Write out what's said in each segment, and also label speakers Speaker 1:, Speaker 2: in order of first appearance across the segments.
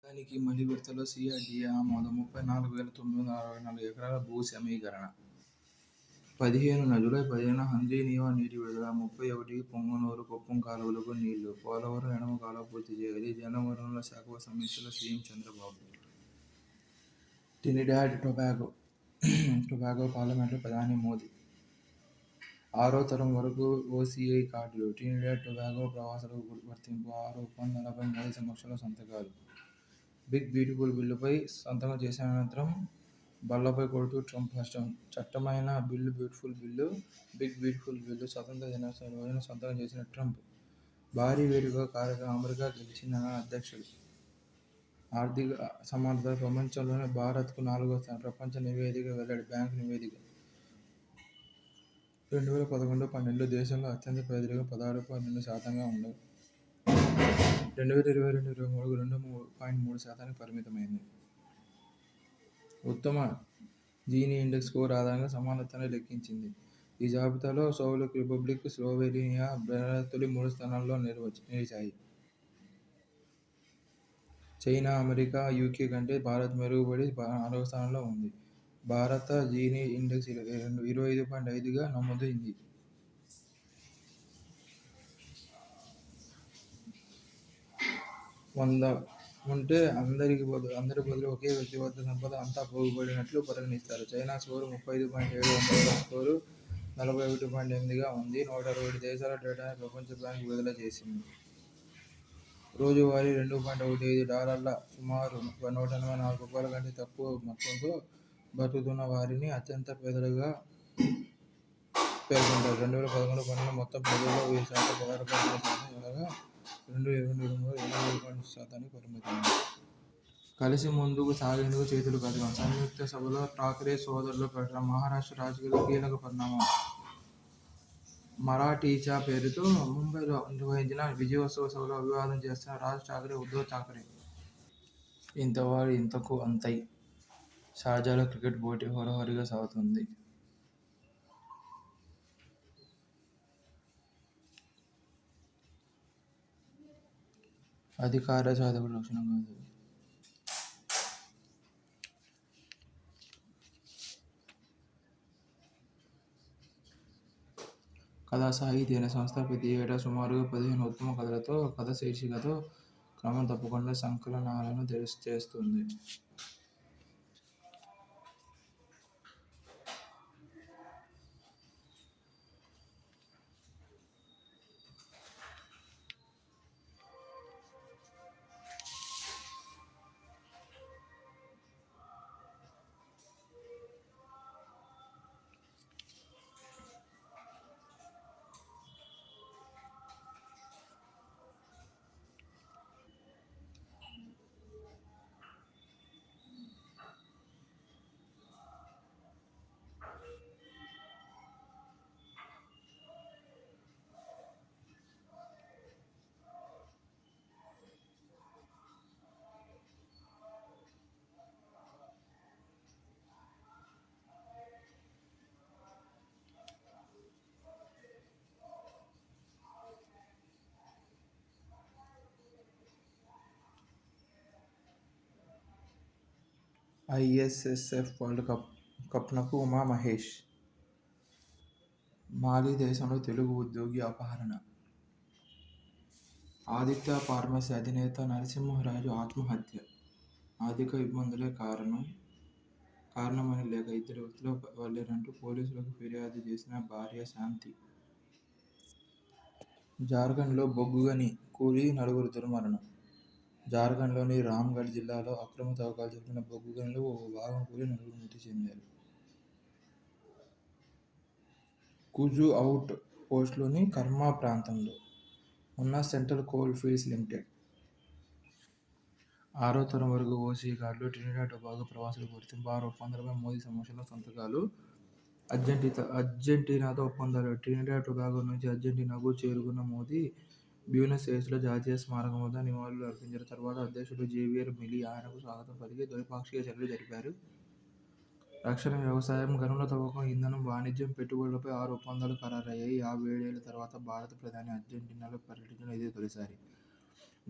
Speaker 1: తనిఖీ మలి విడతలో సీఆర్డీఏ ఆమోదం 34,964 ఎకరాల భూ సమీకరణ. జూలై 15న హంద్రీ నీవా నీటి విడుదల. 31కి పొంగనూరు, కుప్పం కాలువలకు నీళ్లు. పోలవరం ఎడమ కాలువ పూర్తి చేయాలి. జలవనరుల శాఖపై సమీక్షలో సీఎం చంద్రబాబు. ట్రినిడాడ్ టొబాగో పార్లమెంట్లో ప్రధాని మోదీ. 6వ తరం వరకు ఓసీఐ కార్డులు. ట్రినిడాడ్ టొబాగో ప్రవాసులకు వర్తింపు. 6 ఒప్పందాలపై మోదీ సమక్షంలో సంతకాలు. బిగ్ బ్యూటిఫుల్ బిల్లుపై సంతకం చేసిన అనంతరం బల్లపై కొడుతూ ట్రంప్ హర్షం. చట్టమైన bill beautiful bill. Big beautiful bill. స్వతంత్ర దినోత్సవం రోజున సంతకం చేసిన ట్రంప్ భారీ వేడుక కార్యక్రమం. అమెరికా గెలిచిందన్న అధ్యక్షుడు. ఆర్థిక సమానత ప్రపంచంలోనే భారత్కు 4వ స్థానం. ప్రపంచ నివేదిక వెల్లడి. బ్యాంకు నివేదిక. 2011-12 దేశంలో అత్యంత పేదరికం 16.2%గా ఉండగా 2022-23 2.3%కి పరిమితమైంది. ఉత్తమ జీనీ ఇండెక్స్ స్కోర్ ఆధారంగా సమానత్వాన్ని లెక్కించింది. ఈ జాబితాలో సౌలిక్ రిపబ్లిక్, స్లోవేనియా, బెలారస్ తొలి 3 స్థానాల్లో నిలిచాయి. చైనా, అమెరికా, యూకే కంటే భారత్ మెరుగుపడి 4వ స్థానంలో ఉంది. భారత జీనీ ఇండెక్స్ 25.5గా నమోదైంది. ఉంటే అందరి బదులు ఒకే వ్యక్తి వద్ద సంపద అంతా పోగుపడినట్లు పరిగణిస్తారు. చైనా స్కోరు 35.7, అమెరికా స్కోరు 41.8గా ఉంది. 167 దేశాల డేటాను ప్రపంచ బ్యాంక్ విడుదల చేసింది. రోజువారీ $2.15 సుమారు $184 కంటే తక్కువ మొత్తంతో బతుకుతున్న వారిని అత్యంత పేదలుగా పేర్కొంటారు. 2011-12 మొత్తం ప్రజల్లో వీరి శాతం 16.3% ఉండగా 2022-23 పరిమితమైంది. కలిసి ముందుకు సాగేందుకు చేతులు కలపాలి. సంయుక్త సభలో ఠాక్రే సోదరుల ప్రకటన. మహారాష్ట్ర రాజకీయాల్లో కీలక పరిణామం. మరాఠీచా పేరుతో ముంబైలో నిర్వహించిన విజయోత్సవ సభలో అభివాదం చేస్తున్న రాజ్ ఠాక్రే, ఉద్ధవ్ ఠాక్రే. ఇంతవాడు ఇంతకు అంతై. షార్జాలో క్రికెట్ పోటీ హోరాహోరీగా సాగుతోంది. అది కార్యసాధకుడి లక్షణం కాదు. కథా సాహితీ అనే సంస్థ ప్రతి ఏటా సుమారుగా 15 ఉత్తమ కథలతో కథ శీర్షికతో క్రమం తప్పకుండా సంకలనాలను చేస్తుంది. ఐఎస్ఎస్ఎఫ్ వరల్డ్ కప్నకు ఉమా మహేష్. మాలి దేశంలో తెలుగు ఉద్యోగి అపహరణ. ఆదిత్య ఫార్మసీ అధినేత నరసింహరాజు ఆత్మహత్య. ఆర్థిక ఇబ్బందులే కారణమని లేక 2 వ్యక్తుల వల్లేనంటూ పోలీసులకు ఫిర్యాదు చేసిన భార్య శాంతి. జార్ఖండ్లో బొగ్గుగని కూలి 4 దుర్మరణం. జార్ఖండ్లోని రామ్గఢ్ జిల్లాలో అక్రమ తవ్వకాలు జరిపిన బొగ్గు గనిలో ఓ భాగం కూలి 4 మృతి చెందారు. కుజు అవుట్ పోస్ట్లోని కర్మా ప్రాంతంలో ఉన్న సెంట్రల్ కోల్ ఫీల్డ్స్ లిమిటెడ్ 6వ తరం వరకు ఓసీఐ కార్డులు. ట్రినిడాడ్ టొబాగో ప్రవాసులకు వర్తింపు. 6 ఒప్పందాలపై మోదీ సమక్షంలో సంతకాలు. అర్జెంటీనాతో ఒప్పందాలు. ట్రినిడాడ్ టొబాగో నుంచి అర్జెంటీనాకు చేరుకున్న మోదీ బ్యూనస్ ఎయిర్స్లో జాతీయ స్మారకం వద్ద నివాళులు అర్పించిన తర్వాత అధ్యక్షుడు జేవియర్ మిలీ ఆయనకు స్వాగతం పలికి ద్వైపాక్షిక చర్చలు జరిపారు. రక్షణ, వ్యవసాయం, గనుల తవ్వకం, ఇంధనం, వాణిజ్యం, పెట్టుబడులపై 6 ఒప్పందాలు ఖరారయ్యాయి. 57 ఏళ్ల తర్వాత భారత ప్రధాని అర్జెంటీనాలో పర్యటించడం ఇదే తొలిసారి.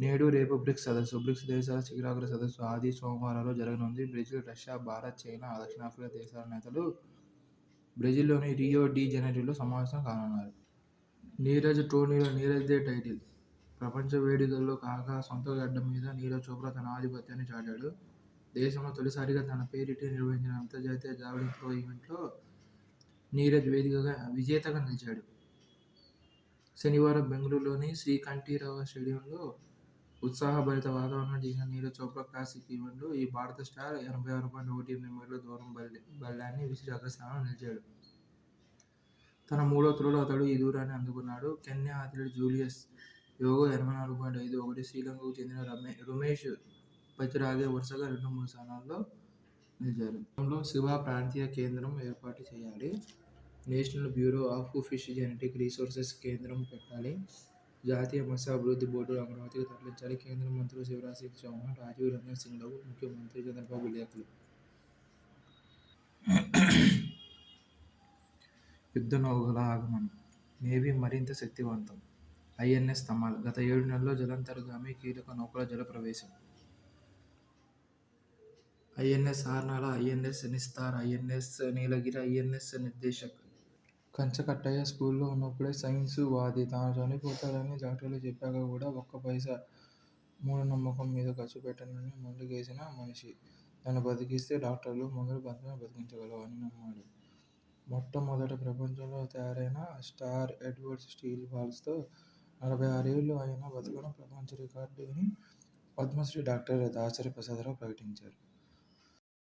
Speaker 1: నేడు, రేపు బ్రిక్స్ సదస్సు. బ్రిక్స్ దేశాల శిఖరాగ్ర సదస్సు ఆది, సోమవారాల్లో జరగనుంది. బ్రెజిల్, రష్యా, భారత్, చైనా, దక్షిణాఫ్రికా దేశాల నేతలు బ్రెజిల్లోని రియో డి జనీరోలో సమావేశం కానున్నారు. టోర్నీలో నీరజ్దే టైటిల్. ప్రపంచ వేదికల్లో కాగా సొంత గడ్డ మీద నీరజ్ చోప్రా తన ఆధిపత్యాన్ని చాటాడు. దేశంలో తొలిసారిగా తన పేరిట నిర్వహించిన అంతర్జాతీయ జావెలిన్ త్రో ఈవెంట్లో నీరజ్ విజేతగా నిలిచాడు. శనివారం బెంగళూరులోని శ్రీకంఠీరవ స్టేడియంలో ఉత్సాహభరిత వాతావరణంలో జరిగిన నీరజ్ చోప్రా క్లాసిక్ ఈవెంట్లో ఈ భారత స్టార్ 86.18 మీటర్ల దూరం బల్లాన్ని విసిరి అగ్రస్థానంలో నిలిచాడు. తన మూడో త్రోలో అతడు ఈ దూరాన్ని అందుకున్నాడు. కెన్యా అథ్లెట్ జూలియస్ యోగో 84.51, శ్రీలంకకు చెందిన రుమేష్ పతిరాగే వరుసగా 2-3 స్థానాల్లో నిలిచారు. శివ ప్రాంతీయ కేంద్రం ఏర్పాటు చేయాలి. National bureau of fish genetic resources కేంద్రం పెట్టాలి. జాతీయ మత్స్య అభివృద్ధి బోర్డును అమరావతికి తరలించాలి. కేంద్ర మంత్రులు శివరాజ్ సింగ్ చౌహాన్, రాజీవ్ రంజన్ సింగ్లకు ముఖ్యమంత్రి చంద్రబాబు లేఖలు. యుద్ధ నౌకల ఆగమనం. నేవీ మరింత శక్తివంతం. ఐఎన్ఎస్ తమాల్. గత 7 నెలల్లో జలాంతర్గామి కీలక నౌకల జల ప్రవేశం. INS Arnala, INS Nistar, INS నీలగిరి, ఐఎన్ఎస్ నిర్దేశక్. కంచకట్టయ్య స్కూల్లో ఉన్నప్పుడే సైన్సు వాది. తాను చనిపోతాడని డాక్టర్లు చెప్పాక కూడా ఒక్క పైసా మూఢనమ్మకం మీద ఖర్చు పెట్టనని మొండికేసిన మనిషి. నన్ను బతికిస్తే డాక్టర్లు మందులు మాత్రమే బతికించగలవు అని నమ్మాడు. మొట్టమొదట ప్రపంచంలో తయారైన స్టార్ ఎడ్వర్డ్స్ స్టీల్ బాల్స్తో 46 ఏళ్లు అయినా బతకడం ప్రపంచ రికార్డు అని పద్మశ్రీ డాక్టర్ దాసరి ప్రసాదరావు ప్రకటించారు.